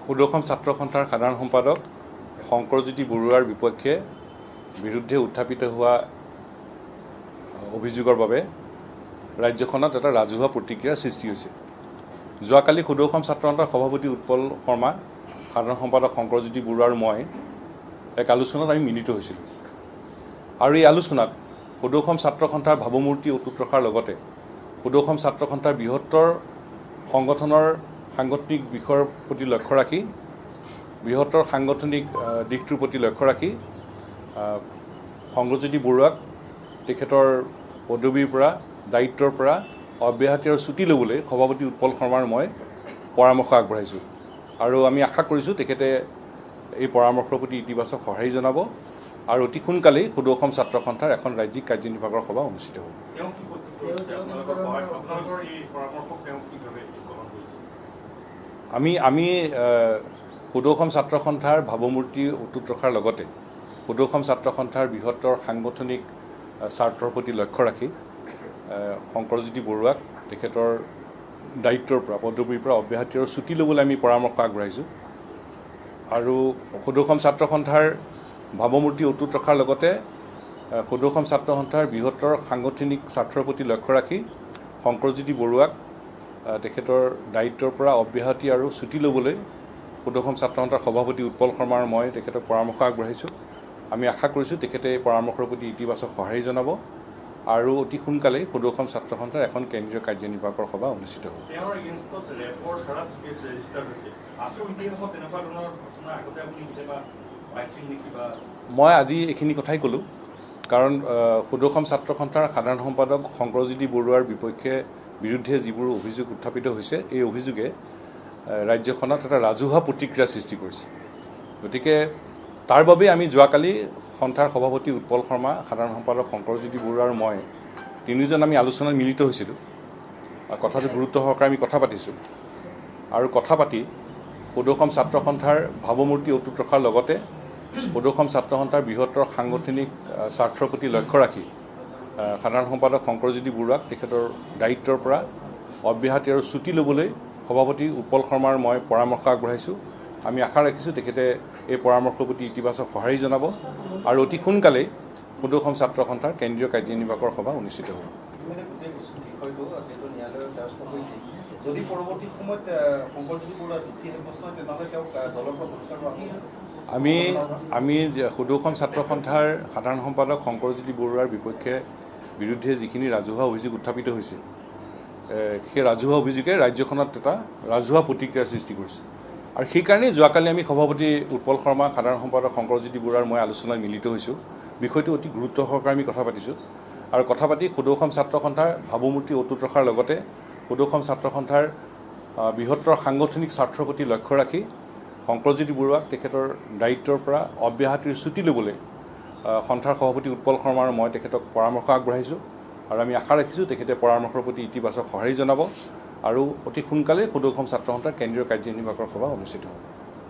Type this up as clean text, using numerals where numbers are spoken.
সুদৰ্শন ছাত্ৰ সন্থাৰ সাধাৰণ সম্পাদক শংকৰজ্যোতি বৰুৱাৰ বিৰুদ্ধে উত্থাপিত হোৱা অভিযোগৰ বাবে ৰাজ্যখনত এটা ৰাজহুৱা প্ৰতিক্ৰিয়াৰ সৃষ্টি হৈছে। যোৱাকালি সুদৰ্শন ছাত্ৰ সন্থাৰ সভাপতি উৎপল শৰ্মা, সাধাৰণ সম্পাদক শংকৰজ্যোতি বৰুৱা আৰু মই এক আলোচনাত আমি মিলিত হৈছিলোঁ। আৰু এই আলোচনাত সুদৰ্শন ছাত্ৰ সন্থাৰ ভাৱমূৰ্তি অটুট ৰখাৰ লগতে সুদৰ্শন ছাত্ৰ সন্থাৰ বৃহত্তৰ সংগঠনৰ সাংগঠনিক বিষয়ৰ প্ৰতি লক্ষ্য ৰাখি বৃহত্তৰ সাংগঠনিক দিশটোৰ প্ৰতি লক্ষ্য ৰাখি শংকৰজ্যোতি বৰুৱাক তেখেতৰ পদবীৰ পৰা দায়িত্বৰ পৰা অব্যাহতি আৰু ছুটি ল'বলৈ সভাপতি উৎপল শৰ্মাৰ মই পৰামৰ্শ আগবঢ়াইছোঁ। আৰু আমি আশা কৰিছোঁ তেখেতে এই পৰামৰ্শৰ প্ৰতি ইতিবাচক সঁহাৰি জনাব আৰু অতি সোনকালেই সুদৰ্শন ছাত্ৰ সন্থাৰ এখন ৰাজ্যিক কাৰ্যনিৰ্বাহকৰ সভা অনুষ্ঠিত হ'ব। আমি সুদৰ্শন ছাত্ৰ সন্থাৰ ভাৱমূৰ্তি অটুট ৰখাৰ লগতে সুদৰ্শন ছাত্ৰ সন্থাৰ বৃহত্তৰ সাংগঠনিক স্বাৰ্থৰ প্ৰতি লক্ষ্য ৰাখি শংকৰজ্যোতি বৰুৱাক তেখেতৰ দায়িত্বৰ পৰা পদবীৰ পৰা অব্যাহতি আৰু ছুটি ল'বলৈ আমি পৰামৰ্শ আগবঢ়াইছোঁ। আৰু সুদৰ্শন ছাত্ৰ সন্থাৰ ভাৱমূৰ্তি অটুট ৰখাৰ লগতে সুদৰ্শন ছাত্ৰ সন্থাৰ বৃহত্তৰ সাংগঠনিক স্বাৰ্থৰ প্ৰতি লক্ষ্য ৰাখি শংকৰজ্যোতি বৰুৱাক তেখেতৰ দায়িত্বৰ পৰা অব্যাহতি আৰু ছুটি ল'বলৈ সুদৰ্শন ছাত্ৰ সন্থাৰ সভাপতি উৎপল শৰ্মা আৰু মই তেখেতক পৰামৰ্শ আগবঢ়াইছোঁ। আমি আশা কৰিছোঁ তেখেতে এই পৰামৰ্শৰ প্ৰতি ইতিবাচক সঁহাৰি জনাব আৰু অতি সোনকালেই সুদৰ্শন ছাত্ৰ সন্থাৰ এখন কেন্দ্ৰীয় কাৰ্যনিৰ্বাহকৰ সভা অনুষ্ঠিত হ'ব। মই আজি এইখিনি কথাই ক'লোঁ, কাৰণ সুদৰ্শন ছাত্ৰ সন্থাৰ সাধাৰণ সম্পাদক শংকৰজ্যোতি বৰুৱাৰ বিৰুদ্ধে যিবোৰ অভিযোগ উত্থাপিত হৈছে, এই অভিযোগে ৰাজ্যখনত এটা ৰাজহুৱা প্ৰতিক্ৰিয়া সৃষ্টি কৰিছে। গতিকে তাৰ বাবে আমি যোৱাকালি সন্থাৰ সভাপতি উৎপল শৰ্মা, সাধাৰণ সম্পাদক শংকৰজ্যোতি বৰুৱা আৰু মই তিনিওজন আমি আলোচনাত মিলিত হৈছিলোঁ। কথাটো গুৰুত্ব সহকাৰে আমি কথা পাতিছোঁ আৰু কথা পাতি সুদৰ্শন ছাত্ৰ সন্থাৰ ভাৱমূৰ্তি অটুট ৰখাৰ লগতে সুদৰ্শন ছাত্ৰ সন্থাৰ বৃহত্তৰ সাংগঠনিক স্বাৰ্থৰ প্ৰতি লক্ষ্য ৰাখি সাধাৰণ সম্পাদক শংকৰজ্যোতি বৰুৱাক তেখেতৰ দায়িত্বৰ পৰা অব্যাহতি আৰু ছুটি ল'বলৈ সভাপতি উৎপল শৰ্মাৰ মই পৰামৰ্শ আগবঢ়াইছোঁ। আমি আশা ৰাখিছোঁ তেখেতে এই পৰামৰ্শৰ প্ৰতি ইতিবাচক সঁহাৰি জনাব আৰু অতি সোনকালেই সুদৰ্শন ছাত্ৰ সন্থাৰ কেন্দ্ৰীয় কাৰ্যনিৰ্বাহকৰ সভা অনুষ্ঠিত হ'ব। আমি সুদৰ্শন ছাত্ৰ সন্থাৰ সাধাৰণ সম্পাদক শংকৰজ্যোতি বৰুৱাৰ বিৰুদ্ধে যিখিনি ৰাজহুৱা অভিযোগ উত্থাপিত হৈছে, সেই ৰাজহুৱা অভিযোগে ৰাজ্যখনত এটা ৰাজহুৱা প্ৰতিক্ৰিয়াৰ সৃষ্টি কৰিছে। আৰু সেইকাৰণেই যোৱাকালি আমি সভাপতি উৎপল শৰ্মা, সাধাৰণ সম্পাদক শংকৰজ্যোতি বৰুৱাৰ মই আলোচনাত মিলিত হৈছোঁ। বিষয়টো অতি গুৰুত্ব সহকাৰে আমি কথা পাতিছোঁ আৰু কথা পাতি সুদৰ্শন ছাত্ৰ সন্থাৰ ভাৱমূৰ্তি অটুট ৰখাৰ লগতে সুদৰ্শন ছাত্ৰ সন্থাৰ বৃহত্তৰ সাংগঠনিক স্বাৰ্থৰ প্ৰতি লক্ষ্য ৰাখি শংকৰজ্যোতি বৰুৱাক তেখেতৰ দায়িত্বৰ পৰা অব্যাহতিৰ ছুটি ল'বলৈ সন্থাৰ সভাপতি উৎপল শৰ্মা আৰু মই তেখেতক পৰামৰ্শ আগবঢ়াইছোঁ আৰু আমি আশা ৰাখিছোঁ তেখেতে পৰামৰ্শৰ প্ৰতি ইতিবাচক সঁহাৰি জনাব আৰু অতি সোনকালেই সুদৰ্শন ছাত্ৰ সন্থাৰ কেন্দ্ৰীয় কাৰ্যনিৰ্বাহকৰ সভা অনুষ্ঠিত হ'ব।